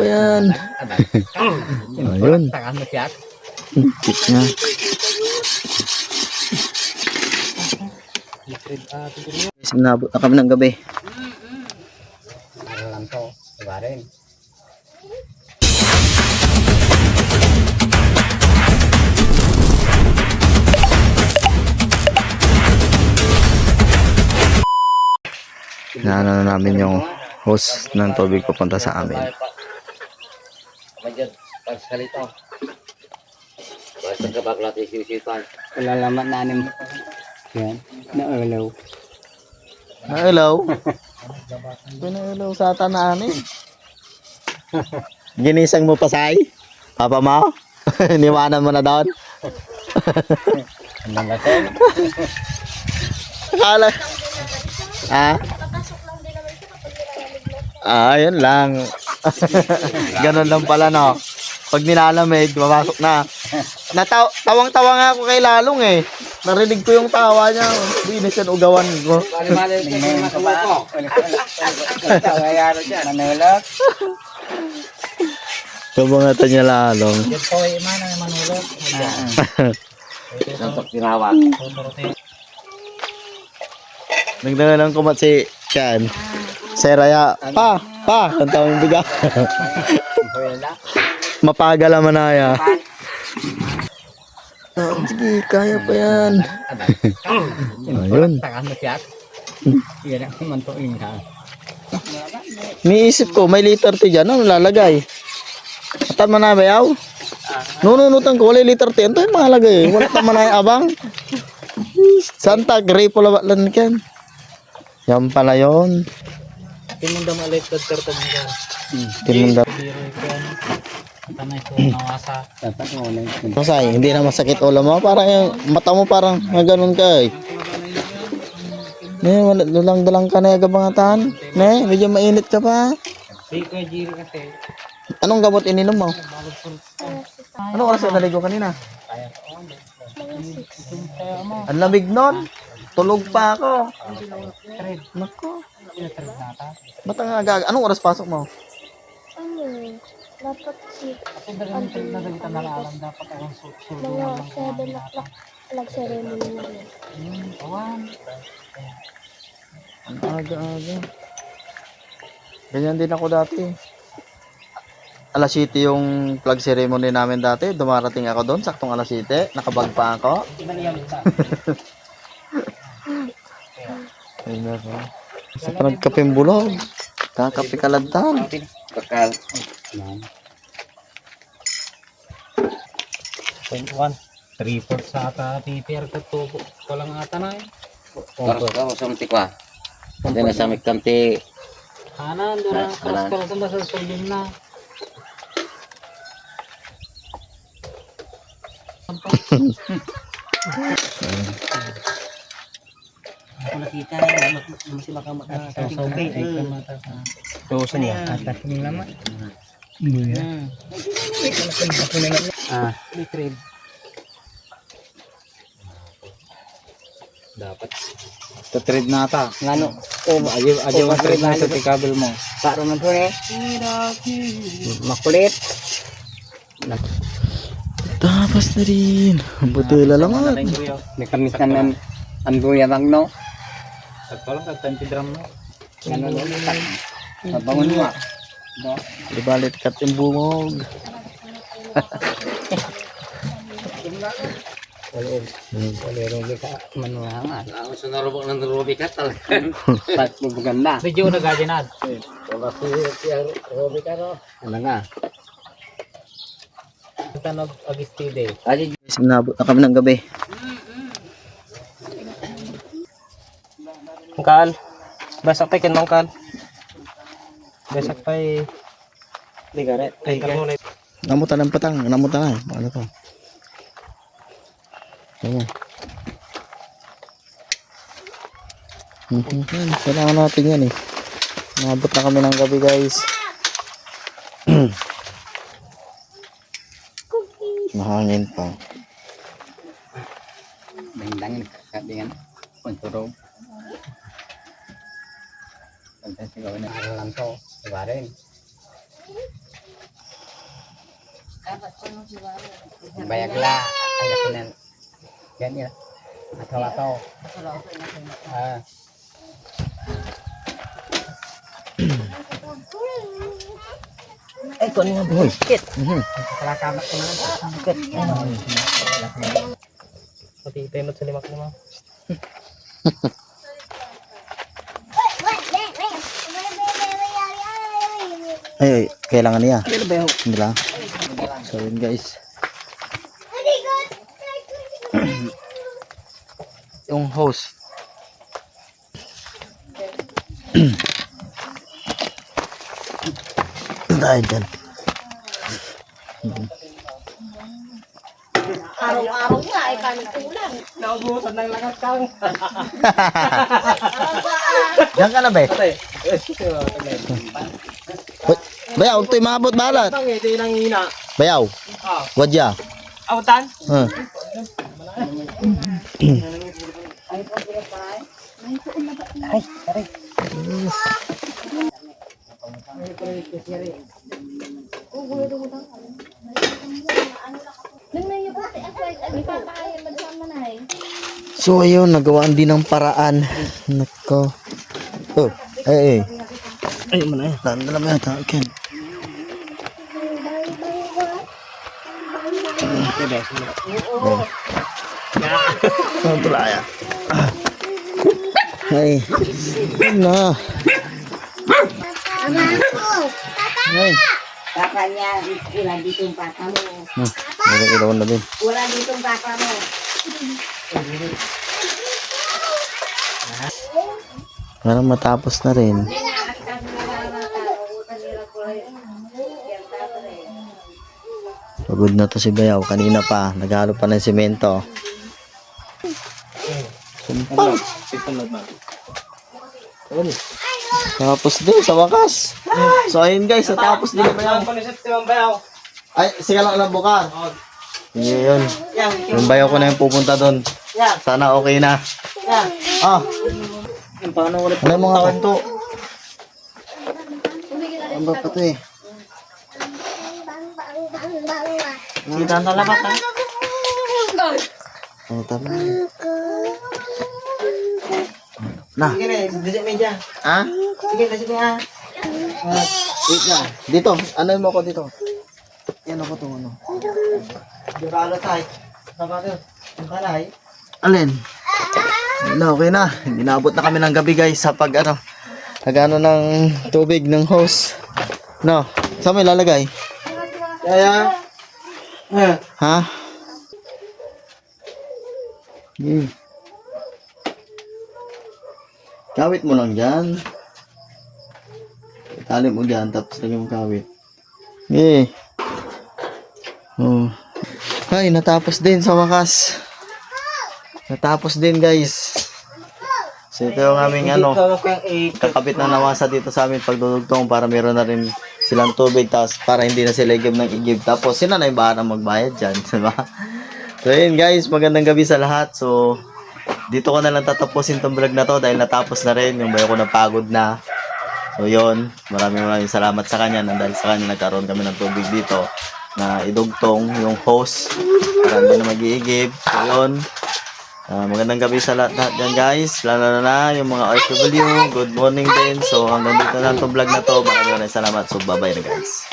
Ayan. Ayun. Tik na. Guys, nabot na kami ng gabi. Inaano na namin yung hose ng tubig papunta sa amin. Malalaman na anim. Yan. Naulaw. Naulaw? Pinaulaw sa tanaan eh. Ginisang mo pasay? Papa mo? Niwanan mo na doon? Namatay. Akala. Yun lang. Ganun lang pala, no? Pag nilalamig, mamasok na. Tawang-tawa nga ako kay Lalong eh. Narinig ko yung tawa niya. Binis yan ugawan ko. Manulog. Kabangatan niya Lalong. Nagdangalang kumat si Chan. Seraya. Pa. Ang tawang biga. Mapagal naman na ya. Sige, kaya pa yan. Ayun. Niisip ko, may liter ti dyan. Ano lalagay? Atan man na bayaw? Nununutan ko, wala liter ti. Ito yung mahalagay. Wala naman na abang. Santa, grape wala lan kan. Yan pala yun. Timunda maliit ka karta mga. Timunda. Tanay ko nawasa. Dapat mo na. Masay, hindi na masakit ulo mo. Parang yung mata mo parang ganun ka eh. Wala dulang-dulang ka na yung gabangatan. Medyo mainit ka pa. Anong gamot ininom mo? Anong oras ka naligo kanina? Ang lamig nun. Tulog pa ako. Nako. Ba't ang aga? Anong oras pasok mo? Dapat si Mga 7 o'clock nag-ceremony na yun. Ang aga-aga. Ganyan din ako dati. Alas 7 yung flag ceremony namin dati. Dumarating ako doon. Saktong alas 7. Nakabag pa ako. Ay nako. Sa panagkaping bulog. Kakapi kaladtan. Kakal. 3/4 sa ata TPR katubo ko lang ata na eh. Karo sa mtikwa. Hindi na sa mikanti. Hanan doon ang karo sa sulin na. Nakita masih makasawbi ay kamata. Tusan ya atas ni lama. Iya. Litrib. Dapat Tatrade na ata. ngano Ayaw ang trade na sa kabel mo. para man to eh. Makulit. Tapos na rin. Butila lang at. May kamis na ang buya magno. Tolong ka 20 drum no. Ngano no. Mabangon mo. No. Libalit kat yung bungog. Wala ka manuhangan. Ako sa narubok ng rubi ka talaga. Pat maganda. Medyo nagaginad. Wala si rubi ka no. Ano nga? Tanog agistide. Ay, Guys, nabot na kami ng gabi. Mangkal. Basak pa kin mangkal. Basak pa ligaret. Ay garet. Namutan ng patang. Namutan na. Ano pa? Ano? Kailangan natin yan eh. Nabot na kami ng gabi guys. Mahangin pa. Bindangin kakabingan. Punturog. Pagka sigawin na alam to. Diba rin? Bayagla. Ang nakinan. Ganyan. Atau-atau. Kung nga boy. Kalakamat ko naman. Pati pemot sa limak naman. Ay, kailangan niya. Hindi lang. So yun guys. Yung hose. Dahil dyan. Araw-araw nga ay panitulan. Naubusan ng lakas kang. Diyan ka na ba? Bayaw, ito'y maabot balat. Ito yung hina. Bayaw. Wadya. Abutan? So ayun, nagawaan din ng paraan. Nako. Oh, ay. Ay, mana. Tanda na ba yata? Ken. Oh, tulaya. Ay. Na. Ay. Papa niya, wala dito yung papa mo. Ilaw na din. Wala dito yung papa mo. Para matapos na rin. Pagod na to si Bayaw. Kanina pa. Naghalo pa ng semento. Tapos din sa wakas. So ayun guys. Natapos din si Bayaw. Ay, sige lang bukar. Yun. Yung Bayaw ko na yung pupunta doon. Sana okay na. Ah. Ano yung mga kanto? Ang ba pa to eh? Kita ang talabat ha? Oh, tama. Na. Sige na, dito media. Ha? Sige na, sige na. Wait lang. Dito. Ano mo ko dito? Yan ako to ano. Duralo tayo. Sabat yun. Ang kalay. Alin? Na, okay na. Hindi naabot na kami ng gabi guys sa pag ano. Nagano ng tubig ng hose. No. Saan mo ilalagay? Kaya. Ha? Kawit mo lang dyan. Itali mo dyan, tapos lagyan mo kawit. Oh. Ay, natapos din sa wakas. Natapos din guys. So ito yung aming ano, kakabit na nawasa dito sa amin pagdudugtong para meron na rin silang tubig, tapos para hindi na sila igib ng igib. Tapos sila na yung bahala magbayad dyan, diba? So yun guys, magandang gabi sa lahat. So dito ko na lang tatapusin tong vlog na to dahil natapos na rin. Yung bayo ko napagod na. So yun, maraming salamat sa kanya na dahil sa kanya nagkaroon kami ng tubig dito na idugtong yung hose para hindi na mag-iigib. So yun, magandang gabi sa lahat dyan guys. Lalo na yung mga OFW. Good morning din. So hanggang dito na itong vlog na to. Maraming salamat. So bye bye na guys.